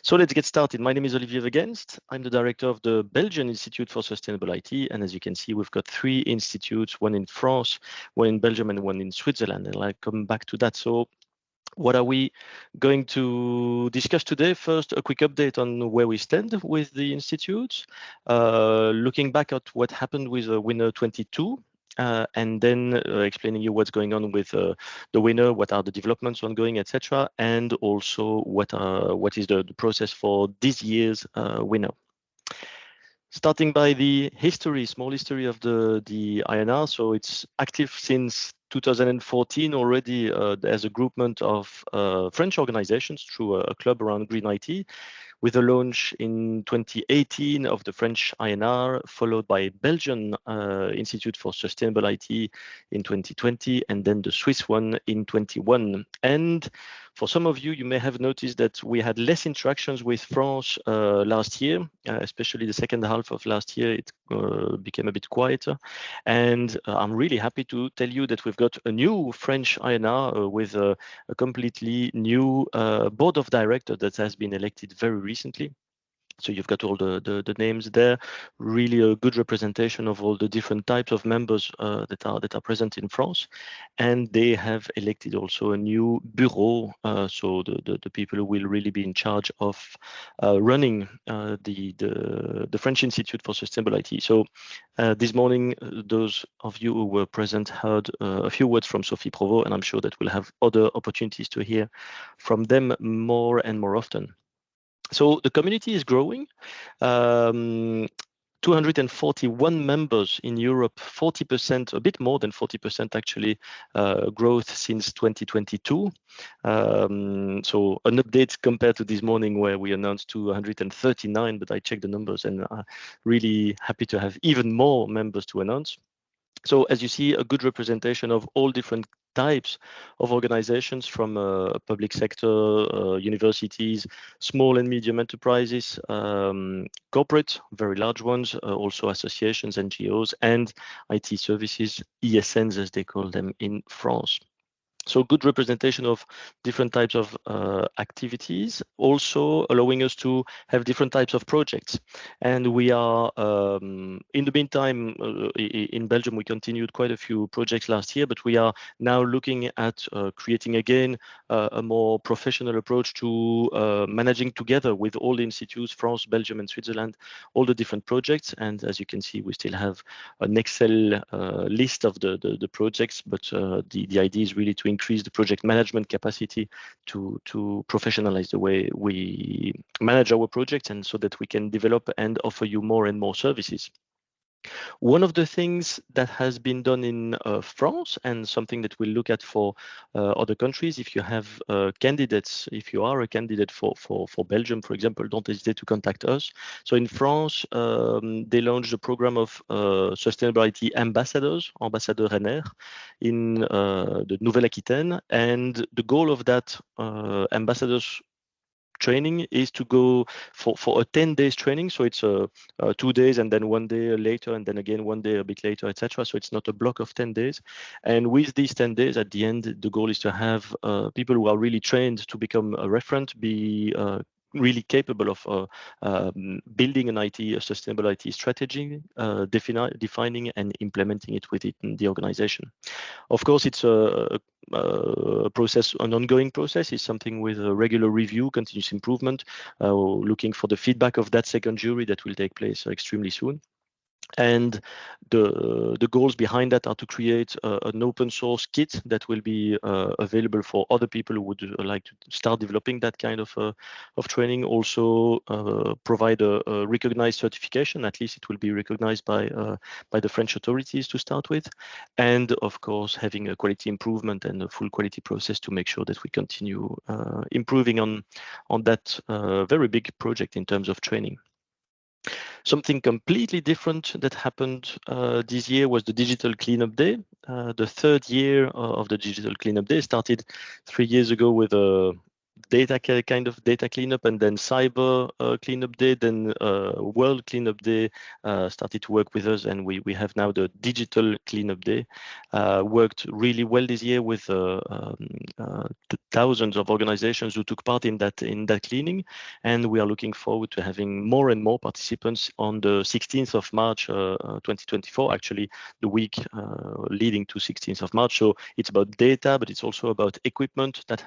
So let's get started. My name is Olivier Wegenst. I'm the director of the Belgian Institute for Sustainable IT. And as you can see, we've got 3 institutes, one in France, one in Belgium, and one in Switzerland. And I'll come back to that. So what are we going to discuss today? First, a quick update on where we stand with the institutes, looking back at what happened with WeNR 22. And then explaining you what's going on with the WeNR, what are the developments ongoing, etc., and also what is the process for this year's WeNR. Starting by the history, small history of the INR. So it's active since 2014 already as a groupment of French organizations through a club around green IT, with a launch in 2018 of the French INR, followed by Belgian Institute for Sustainable IT in 2020, and then the Swiss one in 21. And for some of you, you may have noticed that we had less interactions with France last year, especially the second half of last year. It became a bit quieter. And I'm really happy to tell you that we've got a new French INR with a completely new board of directors that has been elected very recently. So you've got all the names there, really a good representation of all the different types of members that are present in France. And they have elected also a new bureau, so the people who will really be in charge of running the French Institute for Sustainable IT. So this morning, those of you who were present heard a few words from Sophie Provost, and I'm sure that we'll have other opportunities to hear from them more and more often. So the community is growing. 241 members in Europe, 40%, a bit more than 40% actually, growth since 2022. So an update compared to this morning where we announced 239, but I checked the numbers and really happy to have even more members to announce. So as you see, a good representation of all different types of organizations, from public sector, universities, small and medium enterprises, corporate, very large ones, also associations, NGOs, and IT services, ESNs as they call them in France. So good representation of different types of activities, also allowing us to have different types of projects. And we are, in the meantime, in Belgium, we continued quite a few projects last year, but we are now looking at creating again a more professional approach to managing together with all the institutes, France, Belgium, and Switzerland, all the different projects. And as you can see, we still have an Excel list of the projects, but the idea is really to increase the project management capacity to professionalize the way we manage our projects, and so that we can develop and offer you more and more services. One of the things that has been done in France, and something that we'll look at for other countries, if you have candidates, if you are a candidate for Belgium, for example, don't hesitate to contact us. So in France, they launched a program of sustainability ambassadors, ambassadeurs INR, in the Nouvelle-Aquitaine, and the goal of that ambassadors training is to go for a 10 days training. So it's 2 days and then 1 day later and then again 1 day a bit later, etc. So it's not a block of 10 days. And with these 10 days at the end, the goal is to have people who are really trained to become a referent, be really capable of building an a sustainable IT strategy, defining and implementing it within the organization. Of course, it's a process, an ongoing process. Is something with a regular review, continuous improvement, looking for the feedback of that second jury that will take place extremely soon. And the goals behind that are to create an open source kit that will be available for other people who would like to start developing that kind of training. Also provide a recognized certification. At least it will be recognized by the French authorities to start with. And of course, having a quality improvement and a full quality process to make sure that we continue improving on that very big project in terms of training. Something completely different that happened this year was the Digital Cleanup Day. The third year of the Digital Cleanup Day started 3 years ago with data kind of data cleanup, and then cyber cleanup day, then world cleanup day started to work with us, and we have now the digital cleanup day. Worked really well this year with thousands of organizations who took part in that cleaning, and we are looking forward to having more and more participants on the 16th of March 2024, actually the week leading to 16th of March. So it's about data, but it's also about equipment. That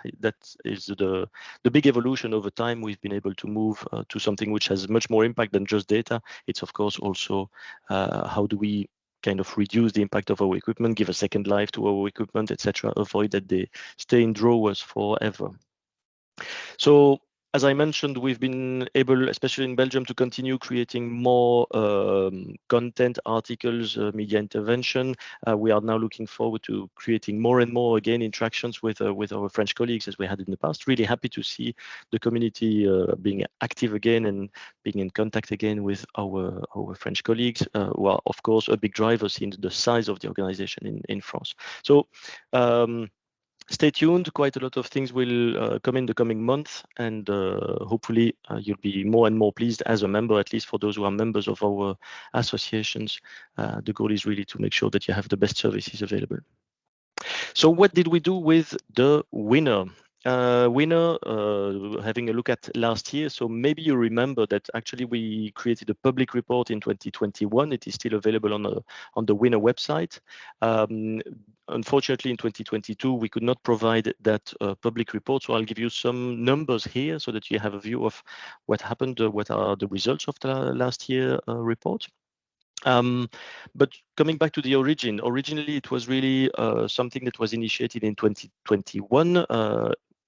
is the big evolution over time. We've been able to move to something which has much more impact than just data. It's of course also how do we kind of reduce the impact of our equipment, give a second life to our equipment, etc., avoid that they stay in drawers forever. So as I mentioned, we've been able, especially in Belgium, to continue creating more content, articles, media intervention. We are now looking forward to creating more and more, again, interactions with our French colleagues as we had in the past. Really happy to see the community being active again and being in contact again with our French colleagues, who are, of course, a big drivers in the size of the organization in France. So stay tuned. Quite a lot of things will come in the coming month, and hopefully you'll be more and more pleased as a member, at least for those who are members of our associations. The goal is really to make sure that you have the best services available. So what did we do with the WeNR? WeNR, having a look at last year, so maybe you remember that actually we created a public report in 2021. It is still available on the WeNR website. Unfortunately, in 2022, we could not provide that public report, so I'll give you some numbers here so that you have a view of what happened, what are the results of the last year report. But coming back to the originally it was really something that was initiated in 2021,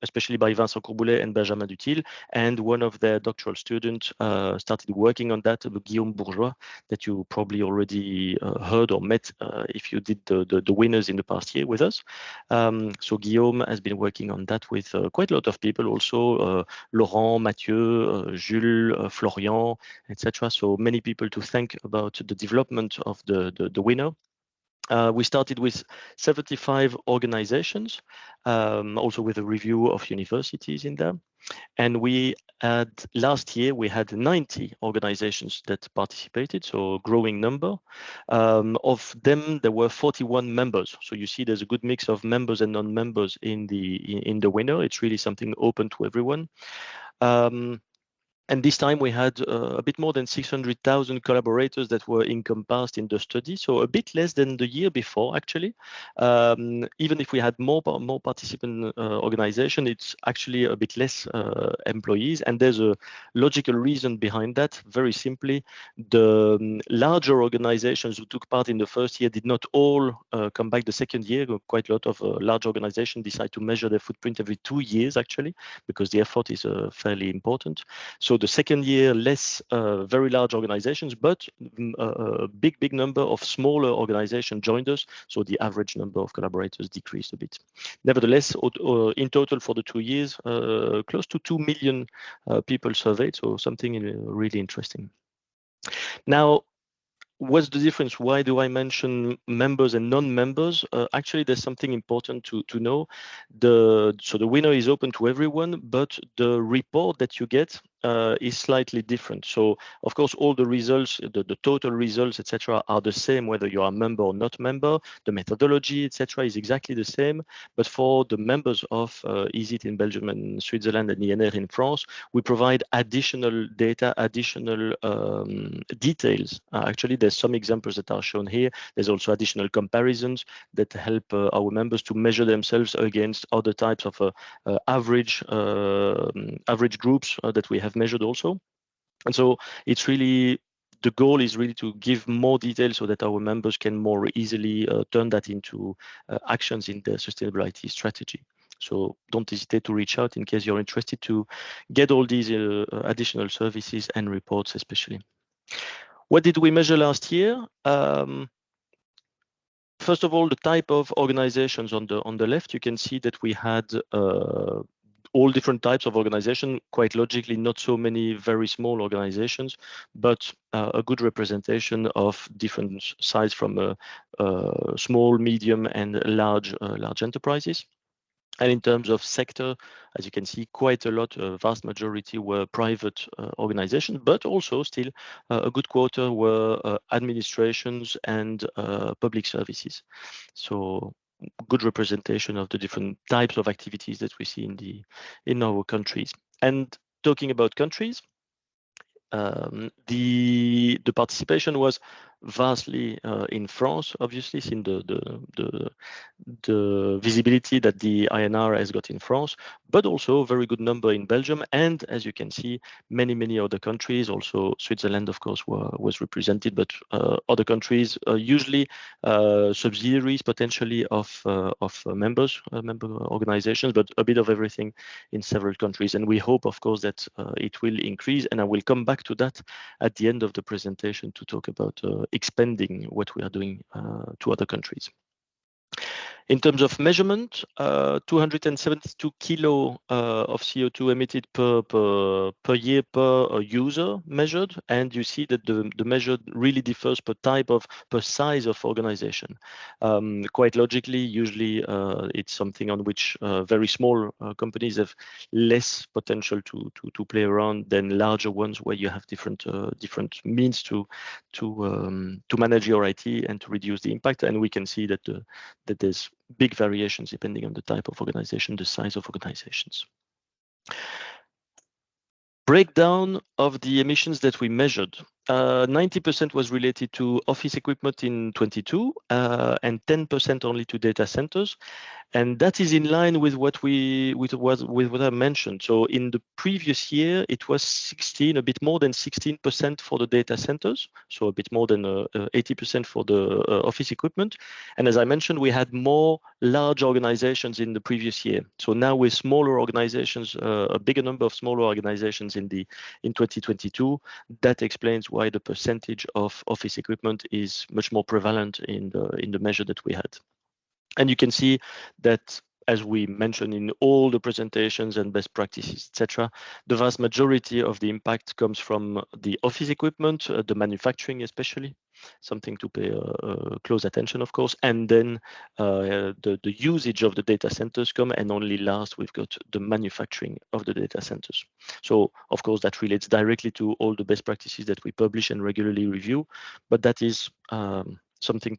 especially by Vincent Courboulet and Benjamin Dutil, and one of their doctoral students started working on that, Guillaume Bourgeois, that you probably already heard or met if you did the winners in the past year with us. So Guillaume has been working on that with quite a lot of people also, Laurent, Mathieu, Jules, Florian, etc. So many people to thank about the development of the WeNR. We started with 75 organizations, also with a review of universities in there. And we had last year, we had 90 organizations that participated, so a growing number. Of them, there were 41 members. So you see there's a good mix of members and non-members in the WeNR. It's really something open to everyone. And this time we had a bit more than 600,000 collaborators that were encompassed in the study, so a bit less than the year before, actually. Even if we had more participant organization, it's actually a bit less employees, and there's a logical reason behind that. Very simply, the larger organizations who took part in the first year did not all come back the second year. Quite a lot of large organizations decide to measure their footprint every 2 years, actually, because the effort is fairly important. So the second year, less very large organizations, but a big number of smaller organizations joined us. So the average number of collaborators decreased a bit. Nevertheless, in total for the 2 years, close to 2 million people surveyed. So something really interesting. Now, what's the difference? Why do I mention members and non-members? Actually, there's something important to know. So the WeNR is open to everyone, but the report that you get is slightly different. So of course, all the results, the total results, etc., are the same whether you are a member or not member. The methodology, etc., is exactly the same. But for the members of ISIT in Belgium and Switzerland and INR in France, we provide additional data, additional details. Actually, there's some examples that are shown here. There's also additional comparisons that help our members to measure themselves against other types of average groups that we have measured also. And so it's really, the goal is really to give more detail so that our members can more easily turn that into actions in their sustainability strategy. So don't hesitate to reach out in case you're interested to get all these additional services and reports especially. What did we measure last year? First of all, the type of organizations on the left, you can see that we had all different types of organization, quite logically, not so many very small organizations, but a good representation of different size from small, medium, and large enterprises. And in terms of sector, as you can see, quite a lot, a vast majority were private organizations, but also still a good quarter were administrations and public services. So good representation of the different types of activities that we see in our countries. And talking about countries, the participation was vastly in France, obviously, since the visibility that the INR has got in France, but also a very good number in Belgium, and as you can see, many other countries. Also, Switzerland, of course, was represented, but other countries, usually subsidiaries potentially of member organizations, but a bit of everything in several countries. And we hope, of course, that it will increase, and I will come back to that at the end of the presentation to talk about expanding what we are doing to other countries. In terms of measurement, 272 kilo of CO2 emitted per year per user measured, and you see that the measure really differs per size of organization. Quite logically, usually it's something on which very small companies have less potential to play around than larger ones, where you have different means to manage your IT and to reduce the impact. And we can see that there's big variations depending on the type of organization, the size of organizations. Breakdown of the emissions that we measured. 90% was related to office equipment in 22 and 10% only to data centers. And that is in line with what I mentioned. So in the previous year, it was a bit more than 16% for the data centers. So a bit more than 80% for the office equipment. And as I mentioned, we had more large organizations in the previous year. So now with smaller organizations, a bigger number of smaller organizations in 2022, that explains why the percentage of office equipment is much more prevalent in the measure that we had. And you can see that, as we mentioned in all the presentations and best practices, etc., the vast majority of the impact comes from the office equipment, the manufacturing especially, something to pay close attention, of course, and then the usage of the data centers come, and only last we've got the manufacturing of the data centers. So, of course, that relates directly to all the best practices that we publish and regularly review, but that is something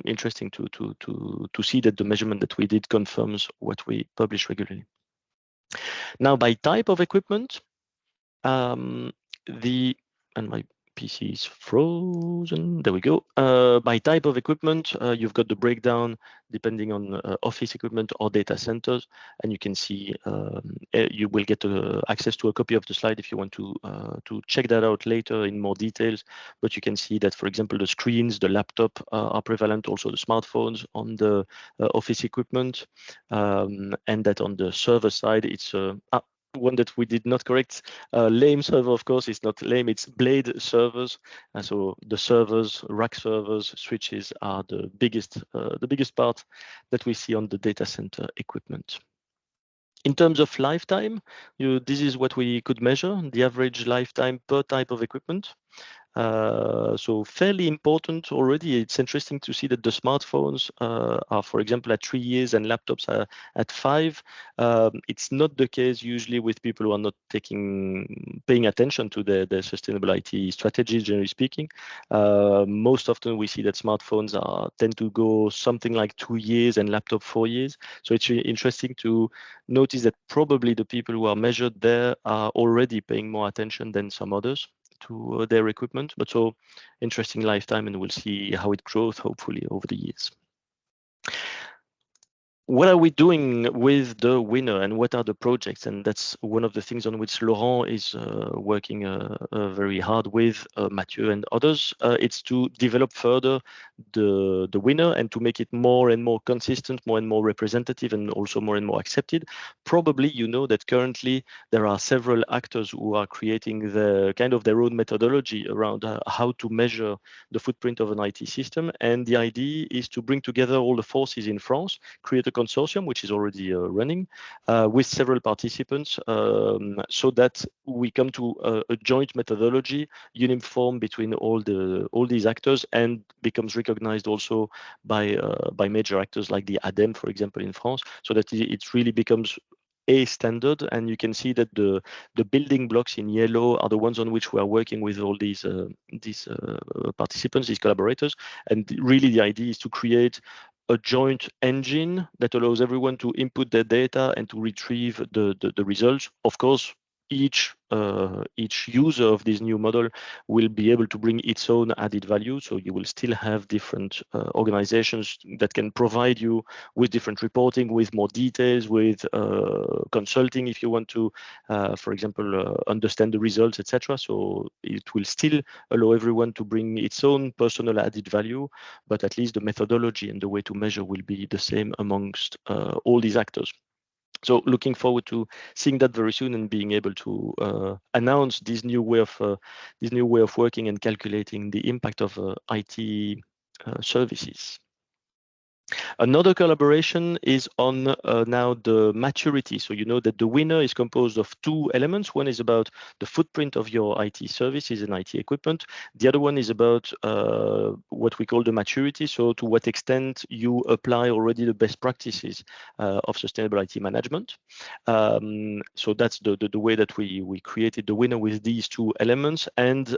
interesting to see that the measurement that we did confirms what we publish regularly. Now, by type of equipment, and my PC is frozen. There we go. By type of equipment, you've got the breakdown depending on office equipment or data centers, and you can see you will get access to a copy of the slide if you want to check that out later in more details. But you can see that, for example, the screens, the laptop are prevalent, also the smartphones on the office equipment, and that on the server side, it's one that we did not correct. Lame server, of course, is not lame, it's blade servers. And so the servers, rack servers, switches are the biggest part that we see on the data center equipment. In terms of lifetime, this is what we could measure, the average lifetime per type of equipment. So fairly important already. It's interesting to see that the smartphones are, for example, at 3 years and laptops are at 5. It's not the case usually with people who are not paying attention to their sustainable IT strategies, generally speaking. Most often we see that smartphones tend to go something like 2 years and laptop 4 years. So it's really interesting to notice that probably the people who are measured there are already paying more attention than some others to their equipment, but so interesting lifetime, and we'll see how it grows hopefully over the years. What are we doing with the WeNR and what are the projects? And that's one of the things on which Laurent is working very hard with Mathieu and others. It's to develop further the WeNR and to make it more and more consistent, more and more representative, and also more and more accepted. Probably you know that currently there are several actors who are creating their own methodology around how to measure the footprint of an IT system. And the idea is to bring together all the forces in France, create a consortium, which is already running with several participants, so that we come to a joint methodology uniform between all these actors and becomes recognized recognized also by major actors like the ADEME, for example, in France, so that it really becomes a standard. And you can see that the building blocks in yellow are the ones on which we are working with all these participants, these collaborators. And really the idea is to create a joint engine that allows everyone to input their data and to retrieve the results. Of course, each user of this new model will be able to bring its own added value. So you will still have different organizations that can provide you with different reporting, with more details, with consulting if you want to, for example, understand the results, etc. So it will still allow everyone to bring its own personal added value, but at least the methodology and the way to measure will be the same amongst all these actors. So looking forward to seeing that very soon and being able to announce this new way of working and calculating the impact of IT services. Another collaboration is on now the maturity. So you know that the WeNR is composed of two elements. One is about the footprint of your IT services and IT equipment. The other one is about what we call the maturity. So to what extent you apply already the best practices of sustainable IT management. So that's the way that we created the WeNR with these two elements. And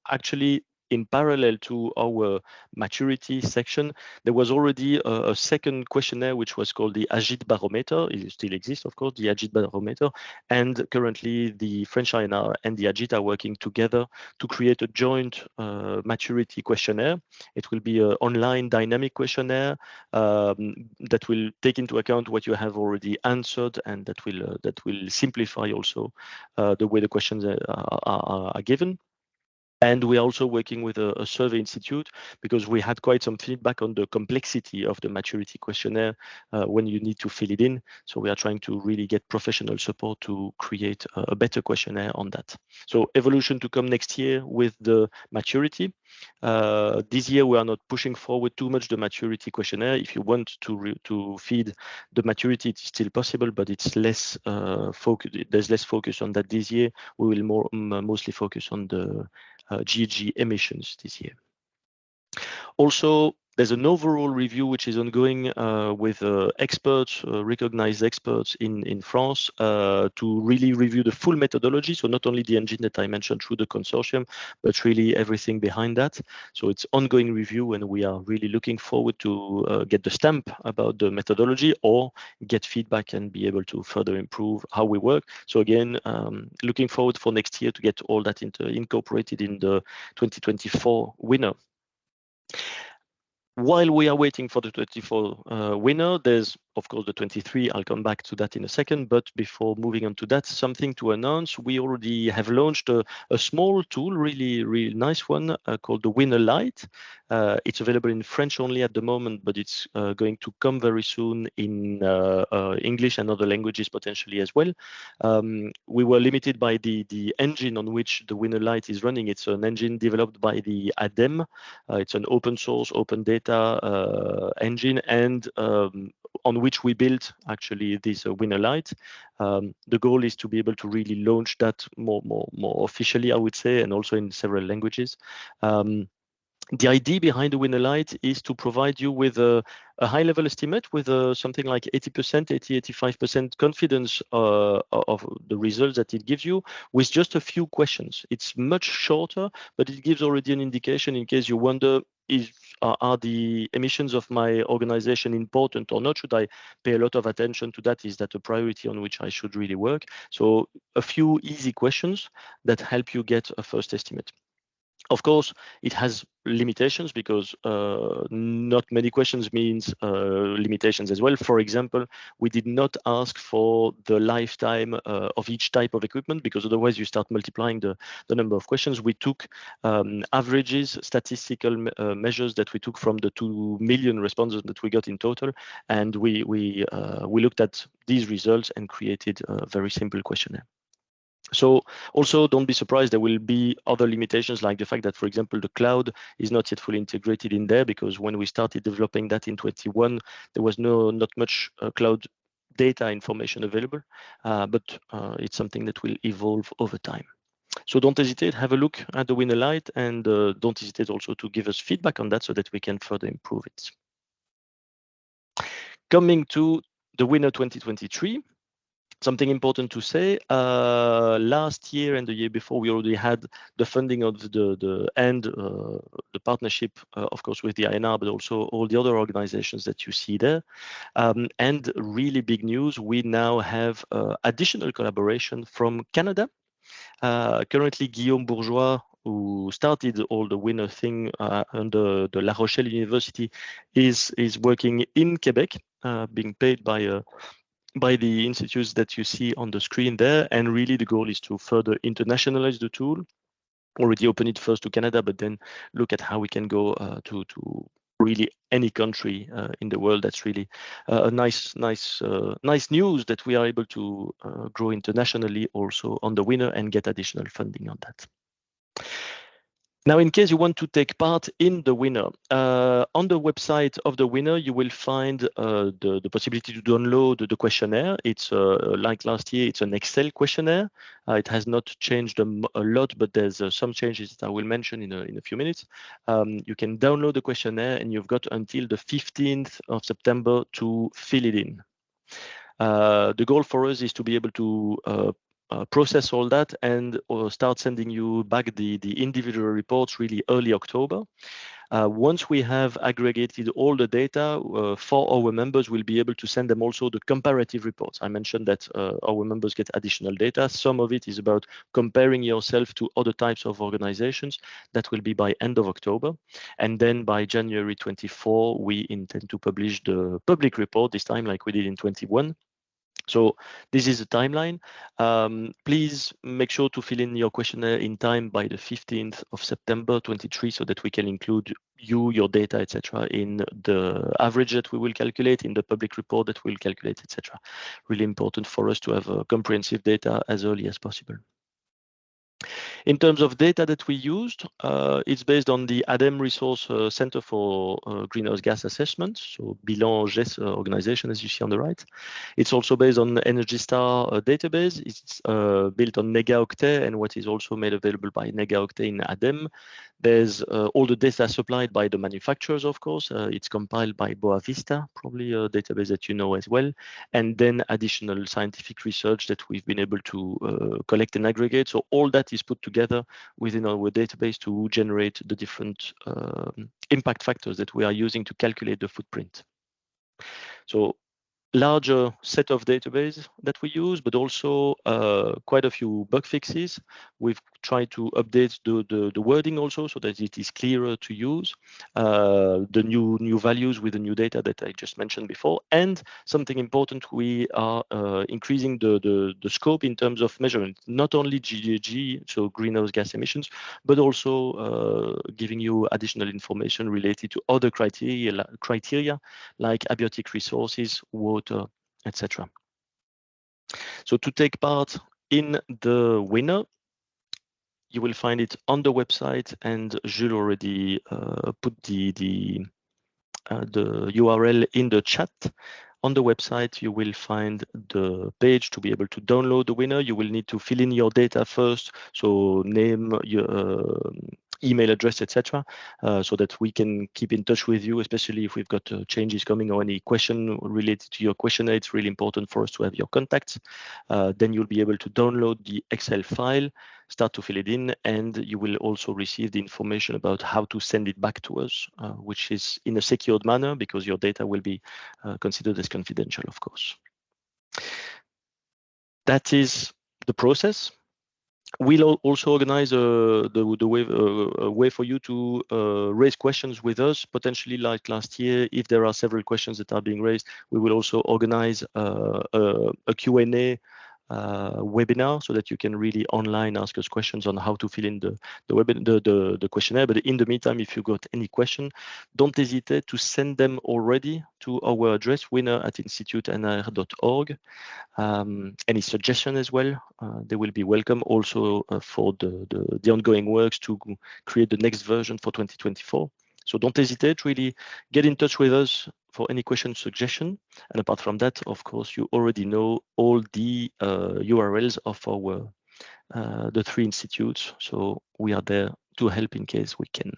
actually, in parallel to our maturity section, there was already a second questionnaire, which was called the AGIT Barometer. It still exists, of course, the AGIT Barometer. And currently, the French INR and the AGIT are working together to create a joint maturity questionnaire. It will be an online dynamic questionnaire that will take into account what you have already answered, and that will simplify also the way the questions are given. And we're also working with a survey institute, because we had quite some feedback on the complexity of the maturity questionnaire when you need to fill it in. So we are trying to really get professional support to create a better questionnaire on that. So evolution to come next year with the maturity. This year we are not pushing forward too much the maturity questionnaire. If you want to feed the maturity, it's still possible, but it's less focus. There's less focus on that this year. We will mostly focus on the GHG emissions this year. Also, there's an overall review which is ongoing with experts, recognized experts in France, to really review the full methodology. So not only the engine that I mentioned through the consortium, but really everything behind that. So it's ongoing review, and we are really looking forward to get the stamp about the methodology or get feedback and be able to further improve how we work. So again, looking forward for next year to get all that incorporated in the 2024 WeNR. While we are waiting for the 24 WeNR, there's of course the 23. I'll come back to that in a second. But before moving on to that, something to announce. We already have launched a small tool, really nice one, called the WeNR Lite. It's available in French only at the moment, but it's going to come very soon in English and other languages potentially as well. We were limited by the engine on which the WeNR Lite is running. It's an engine developed by the ADEME. It's an open source, open data engine, and on which we built actually this WeNR Lite. The goal is to be able to really launch that more officially, I would say, and also in several languages. The idea behind the WeNR Lite is to provide you with a high-level estimate with something like 85% confidence of the results that it gives you, with just a few questions. It's much shorter, but it gives already an indication in case you wonder, are the emissions of my organization important or not? Should I pay a lot of attention to that? Is that a priority on which I should really work? So a few easy questions that help you get a first estimate. Of course, it has limitations, because not many questions means limitations as well. For example, we did not ask for the lifetime of each type of equipment, because otherwise you start multiplying the number of questions. We took averages, statistical measures that we took from the 2 million responses that we got in total, and we looked at these results and created a very simple questionnaire. So also don't be surprised, there will be other limitations, like the fact that, for example, the cloud is not yet fully integrated in there, because when we started developing that in 2021, there was not much cloud data information available, but it's something that will evolve over time. So don't hesitate, have a look at the WeNR Lite, and don't hesitate also to give us feedback on that so that we can further improve it. Coming to the WeNR 2023, something important to say, last year and the year before, we already had the funding of the partnership, of course, with the INR, but also all the other organizations that you see there. And really big news, we now have additional collaboration from Canada. Currently, Guillaume Bourgeois, who started all the WeNR thing under the La Rochelle University, is working in Quebec, being paid by the institutes that you see on the screen there. And really the goal is to further internationalize the tool. Already open it first to Canada, but then look at how we can go to really any country in the world. That's really a nice news that we are able to grow internationally also on the WeNR and get additional funding on that. Now, in case you want to take part in the WeNR, on the website of the WeNR, you will find the possibility to download the questionnaire. It's like last year, it's an Excel questionnaire. It has not changed a lot, but there's some changes that I will mention in a few minutes. You can download the questionnaire, and you've got until the 15th of September to fill it in. The goal for us is to be able to process all that and start sending you back the individual reports really early October. Once we have aggregated all the data for our members, we'll be able to send them also the comparative reports. I mentioned that our members get additional data. Some of it is about comparing yourself to other types of organizations. That will be by end of October. And then by January 24, we intend to publish the public report, this time like we did in 21. So this is the timeline. Please make sure to fill in your questionnaire in time by the 15th of September 23, so that we can include you, your data, etc., in the average that we will calculate, in the public report that we'll calculate, etc. Really important for us to have comprehensive data as early as possible. In terms of data that we used, it's based on the ADEME Resource Center for Greenhouse Gas Assessment, so Bilan GES organization, as you see on the right. It's also based on the Energy Star database. It's built on Negaoctet, and what is also made available by Negaoctet in ADEME. There's all the data supplied by the manufacturers, of course. It's compiled by Boa Vista, probably a database that you know as well. And then additional scientific research that we've been able to collect and aggregate. So all that is put together within our database to generate the different impact factors that we are using to calculate the footprint. So larger set of database that we use, but also quite a few bug fixes. We've tried to update the wording also so that it is clearer to use, the new values with the new data that I just mentioned before. And something important, we are increasing the scope in terms of measurement, not only GHG, so greenhouse gas emissions, but also giving you additional information related to other criteria like abiotic resources, water, etc. So to take part in the WeNR, you will find it on the website, and Jules already put the URL in the chat. On the website, you will find the page to be able to download the WeNR. You will need to fill in your data first, so name, your email address, etc., so that we can keep in touch with you, especially if we've got changes coming or any question related to your questionnaire. It's really important for us to have your contacts. Then you'll be able to download the Excel file, start to fill it in, and you will also receive the information about how to send it back to us, which is in a secured manner, because your data will be considered as confidential, of course. That is the process. We'll also organize a way for you to raise questions with us, potentially like last year. If there are several questions that are being raised, we will also organize a Q&A webinar, so that you can really online ask us questions on how to fill in the questionnaire. But in the meantime, if you got any question, don't hesitate to send them already to our address, winner@institutenr.org. Any suggestion as well, they will be welcome also for the ongoing works to create the next version for 2024. So don't hesitate, really get in touch with us for any question, suggestion. And apart from that, of course, you already know all the URLs of our the 3 institutes. So we are there to help in case we can.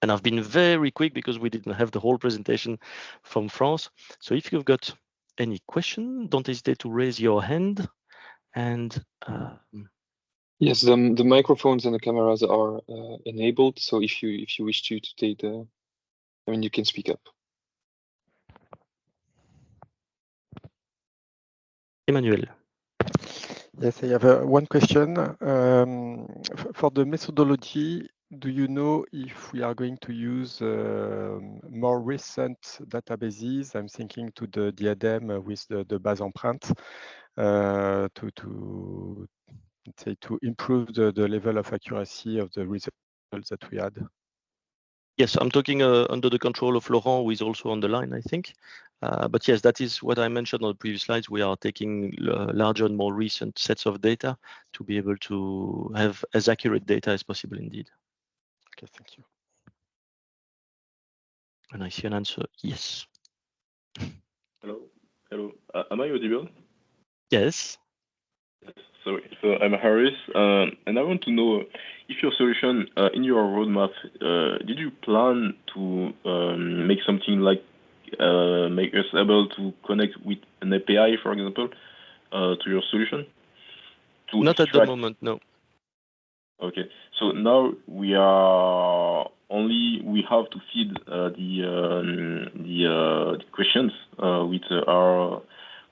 And I've been very quick because we didn't have the whole presentation from France. So if you've got any question, don't hesitate to raise your hand. And yes, the microphones and the cameras are enabled. So if you wish to take the, I mean, you can speak up. Emmanuel. Yes, I have one question. For the methodology, do you know if we are going to use more recent databases? I'm thinking to the diadem with the base empreinte to improve the level of accuracy of the results that we had. Yes, I'm talking under the control of Laurent, who is also on the line, I think. But yes, that is what I mentioned on the previous slides. We are taking larger and more recent sets of data to be able to have as accurate data as possible indeed. Okay, thank you. And I see an answer, yes. Hello, hello. Am I audible? Yes. Sorry. So I'm Harris, and I want to know if your solution in your roadmap, did you plan to make something like make us able to connect with an API, for example, to your solution? Not at the moment, no. Okay. So now we have to feed the questions with our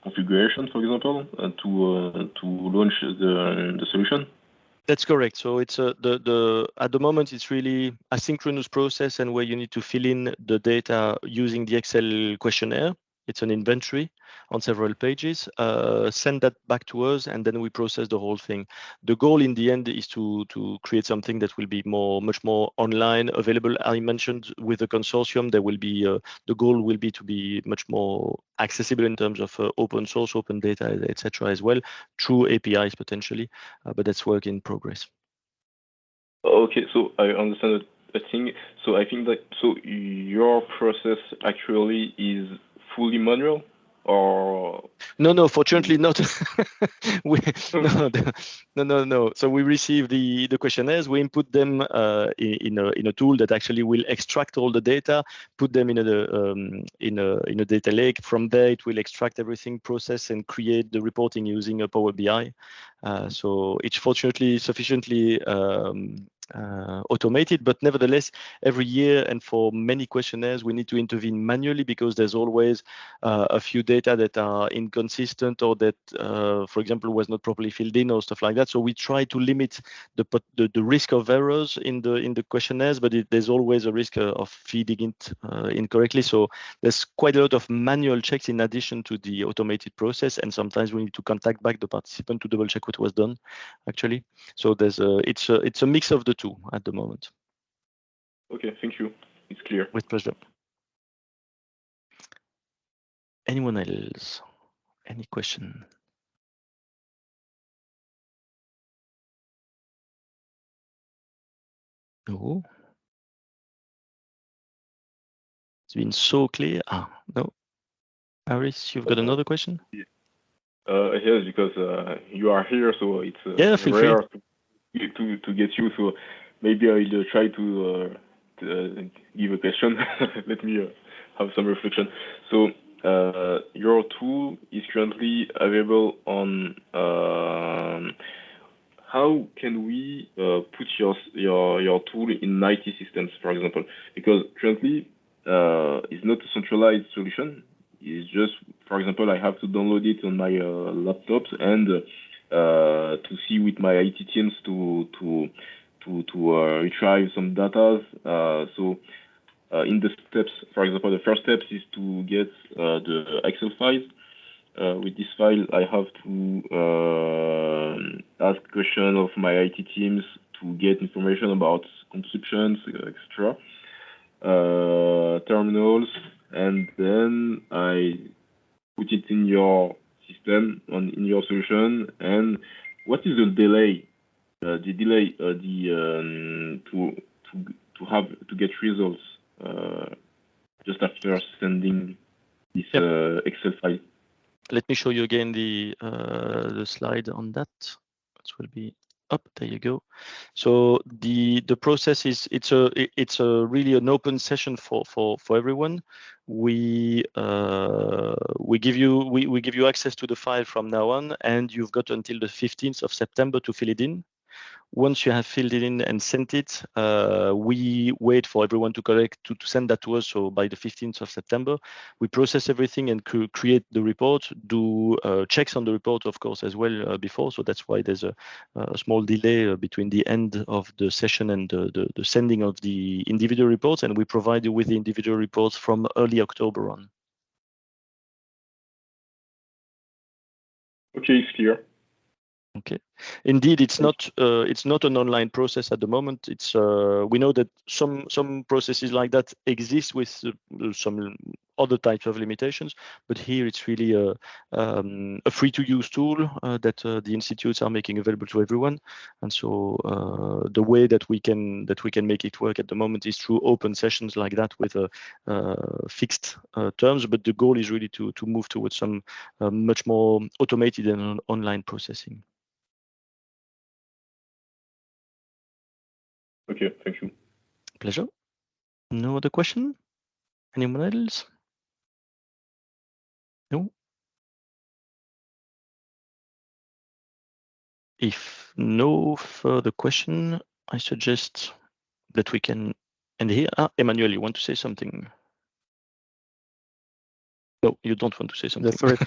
configuration, for example, to launch the solution. That's correct. So it's at the moment it's really asynchronous process, and where you need to fill in the data using the Excel questionnaire. It's an inventory on several pages. Send that back to us, and then we process the whole thing. The goal in the end is to create something that will be much more online available. I mentioned with the consortium, there will be the goal will be to be much more accessible in terms of open source, open data, etc. as well, through APIs potentially. But that's work in progress. Okay, so I understand a thing. So I think that your process actually is fully manual, or no, fortunately not. No. So we receive the questionnaires, we input them in a tool that actually will extract all the data, put them in a data lake. From there, it will extract everything, process, and create the reporting using a Power BI. So it's fortunately sufficiently automated, but nevertheless, every year and for many questionnaires, we need to intervene manually because there's always a few data that are inconsistent or that, for example, was not properly filled in or stuff like that. So we try to limit the risk of errors in the questionnaires, but there's always a risk of feeding it incorrectly. So there's quite a lot of manual checks in addition to the automated process, and sometimes we need to contact back the participant to double check what was done, actually. So there's it's a mix of the two at the moment. Okay, thank you. It's clear. With pleasure. Anyone else? Any question? No. It's been so clear. No. Paris, you've got another question? Yes, because you are here, so it's feel rare free. to get you. So maybe I'll try to give a question. Let me have some reflection. So your tool is currently available on. How can we put your tool in IT systems, for example? Because currently it's not a centralized solution. It's just, for example, I have to download it on my laptop and to see with my IT teams to retrieve some data. So in the steps, for example, the first step is to get the Excel files. With this file, I have to ask questions of my IT teams to get information about consumptions, etc. Terminals, and then I put it in your system, in your solution. And what is the delay? To get results just after sending this Excel file. Let me show you again the slide on that. That will be up. There you go. So the process is it's a really an open session for everyone. We give you access to the file from now on, and you've got until the 15th of September to fill it in. Once you have filled it in and sent it, we wait for everyone to send that to us. So by the 15th of September, we process everything and create the report, do checks on the report, of course, as well before. So that's why there's a small delay between the end of the session and the sending of the individual reports. And we provide you with the individual reports from early October on. Okay, it's clear. Okay, indeed, it's not an online process at the moment. It's we know that some processes like that exist with some other types of limitations, but here it's really a free-to-use tool that the institutes are making available to everyone. And so the way that we can make it work at the moment is through open sessions like that with fixed terms. But the goal is really to move towards some much more automated and online processing. Okay, thank you. Pleasure. No other question? Anyone else? No? If no further question, I suggest that we can end here. Emmanuel, you want to say something? No, you don't want to say something. Yes, sorry.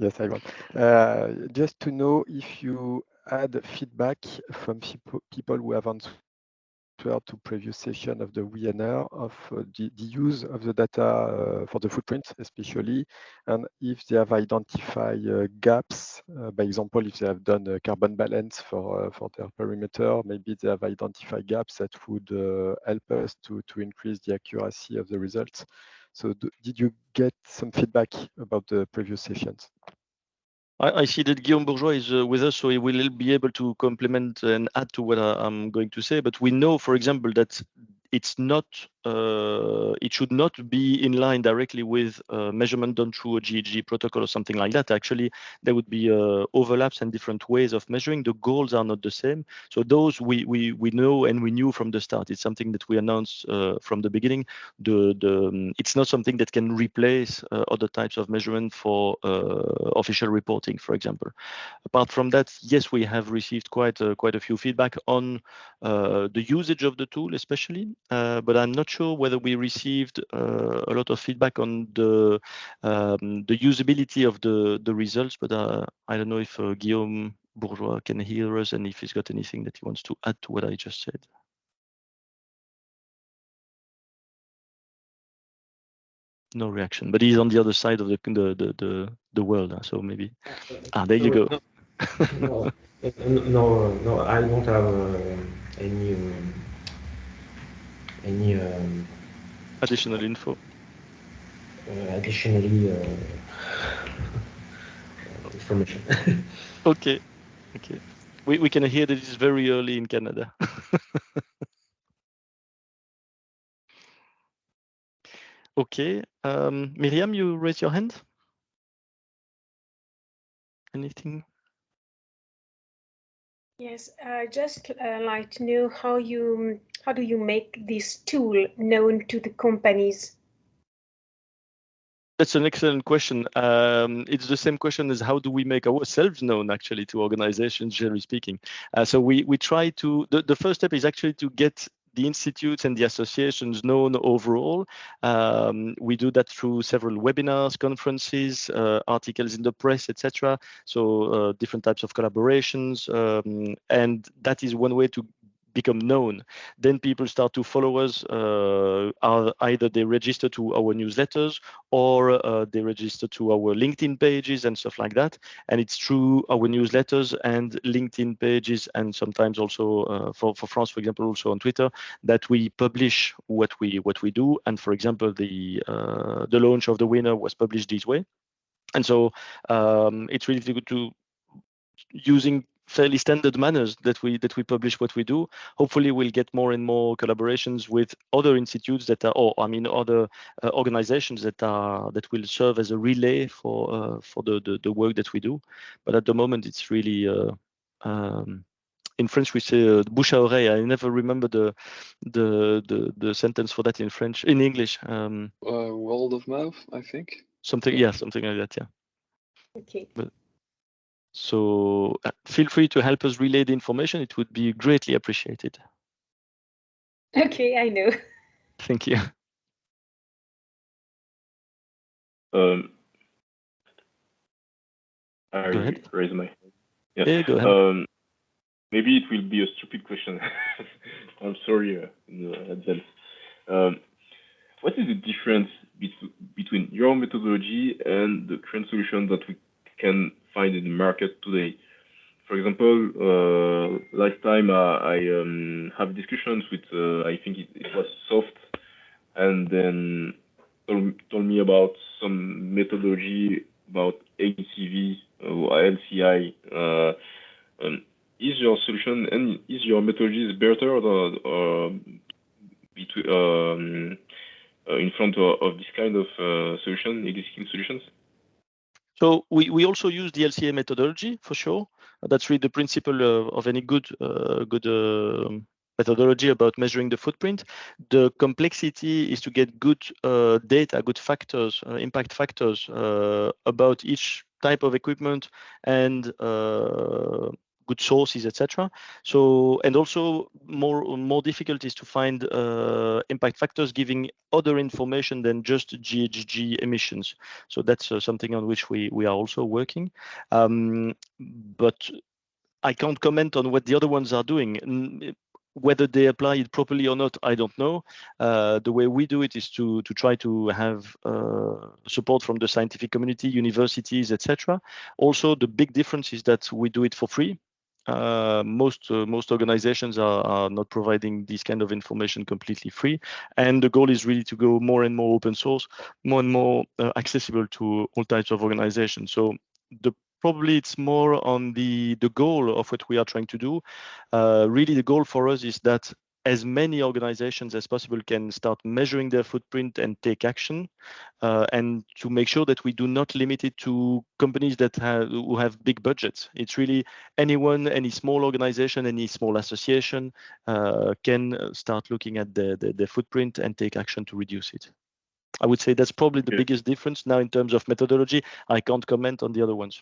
yes, I want. Just to know if you had feedback from people who have answered to previous session of the WeNR of the use of the data for the footprint, especially, and if they have identified gaps. By example, if they have done a carbon balance for their perimeter, maybe they have identified gaps that would help us to increase the accuracy of the results. So did you get some feedback about the previous sessions? I see that Guillaume Bourgeois is with us, so he will be able to complement and add to what I'm going to say. But we know, for example, that it's not, it should not be in line directly with measurement done through a GHG protocol or something like that. Actually, there would be overlaps and different ways of measuring. The goals are not the same. So those we know and we knew from the start. It's something that we announced from the beginning. It's not something that can replace other types of measurement for official reporting, for example. Apart from that, yes, we have received quite a few feedback on the usage of the tool, especially. But I'm not sure whether we received a lot of feedback on the usability of the results. But I don't know if Guillaume Bourgeois can hear us and if he's got anything that he wants to add to what I just said. No reaction, but he's on the other side of the world, so maybe. There you go. No, I don't have any additional info. Additionally, information. Okay. We can hear that it's very early in Canada. Okay, Miriam, you raise your hand. Anything? Yes, just like to know how do you make this tool known to the companies? That's an excellent question. It's the same question as how do we make ourselves known, actually, to organizations, generally speaking. So we try to, the first step is actually to get the institutes and the associations known overall. We do that through several webinars, conferences, articles in the press, etc. So different types of collaborations, and that is one way to become known. Then people start to follow us. Either they register to our newsletters or they register to our LinkedIn pages and stuff like that. And it's through our newsletters and LinkedIn pages, and sometimes also for France, for example, also on Twitter, that we publish what we do. And for example, the launch of the WeNR was published this way. And so it's really good to using fairly standard manners that we publish what we do. Hopefully, we'll get more and more collaborations with other institutes that are, or I mean, other organizations that will serve as a relay for the work that we do. But at the moment, it's really in French we say bouche à oreille. I never remember the sentence for that in French. In English, word of mouth, I think. Something, yeah, something like that, yeah. Okay. So feel free to help us relay the information. It would be greatly appreciated. Okay, I know. Thank you. I Go ahead. raise my hand. Yeah, go ahead. Maybe it will be a stupid question. I'm sorry in advance. What is the difference between your methodology and the current solution that we can find in the market today? For example, last time I have discussions with, I think it was Soft, and then told me about some methodology about AGIT or LCI. Is your solution and is your methodology better or between in front of this kind of solution, existing solutions? So we also use the LCA methodology for sure. That's really the principle of any good methodology about measuring the footprint. The complexity is to get good data, good factors, impact factors about each type of equipment and good sources, etc. So, and also more difficult is to find impact factors giving other information than just GHG emissions. So that's something on which we are also working. But I can't comment on what the other ones are doing. Whether they apply it properly or not, I don't know. The way we do it is to try to have support from the scientific community, universities, etc. Also, the big difference is that we do it for free. Most organizations are not providing this kind of information completely free, and the goal is really to go more and more open source, more and more accessible to all types of organizations. So probably it's more on the goal of what we are trying to do. Really, the goal for us is that as many organizations as possible can start measuring their footprint and take action, and to make sure that we do not limit it to companies that who have big budgets. It's really anyone, any small organization, any small association can start looking at their footprint and take action to reduce it. I would say that's probably the biggest difference. Now, in terms of methodology, I can't comment on the other ones.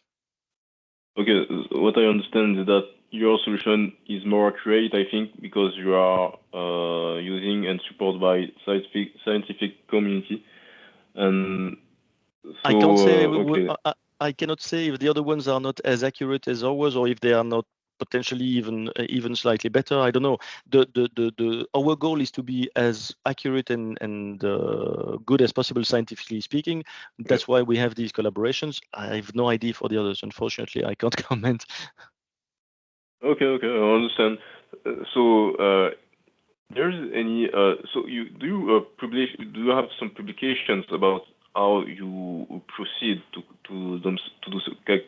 Okay, what I understand is that your solution is more accurate, I think, because you are using and supported by scientific community. And so, I can't say. okay. I cannot say if the other ones are not as accurate as ours, or if they are not potentially even slightly better. I don't know. Our goal is to be as accurate and good as possible, scientifically speaking. That's why we have these collaborations. I have no idea for the others. Unfortunately, I can't comment. Okay, I understand. So there's any so do you have some publications about how you proceed to do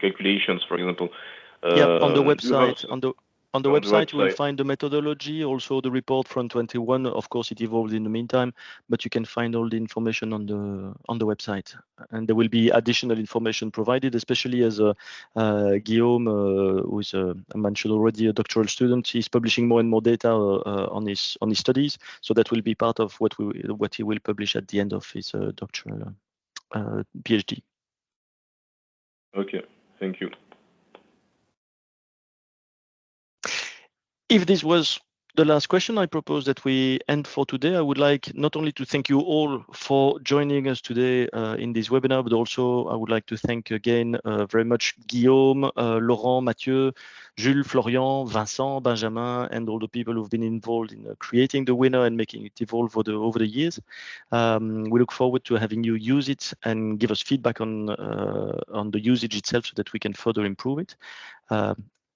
calculations, for example? Yeah, on the website. On the website, you will website. find the methodology, also the report from 21. Of course, it evolved in the meantime, but you can find all the information on the website. And there will be additional information provided, especially as Guillaume, who is, I mentioned already, a doctoral student. He's publishing more and more data on his studies. So that will be part of what he will publish at the end of his doctoral PhD. Okay, thank you. If this was the last question, I propose that we end for today. I would like not only to thank you all for joining us today in this webinar, but also I would like to thank again very much Guillaume, Laurent, Mathieu, Jules, Florian, Vincent, Benjamin, and all the people who've been involved in creating the WeNR and making it evolve over the years. We look forward to having you use it and give us feedback on the usage itself so that we can further improve it.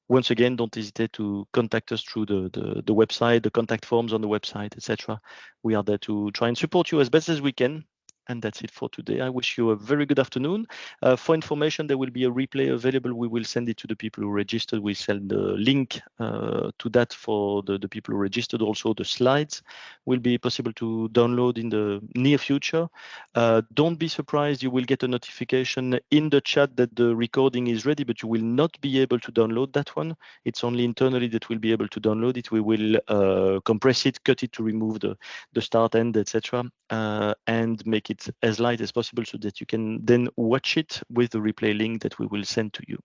Once again, don't hesitate to contact us through the website, the contact forms on the website, etc. We are there to try and support you as best as we can. And that's it for today. I wish you a very good afternoon. For information, there will be a replay available. We will send it to the people who registered. We send the link to that for the people who registered. Also, the slides will be possible to download in the near future. Don't be surprised. You will get a notification in the chat that the recording is ready, but you will not be able to download that one. It's only internally that we'll be able to download it. We will compress it, cut it to remove the start, end, etc., and make it as light as possible so that you can then watch it with the replay link that we will send to you.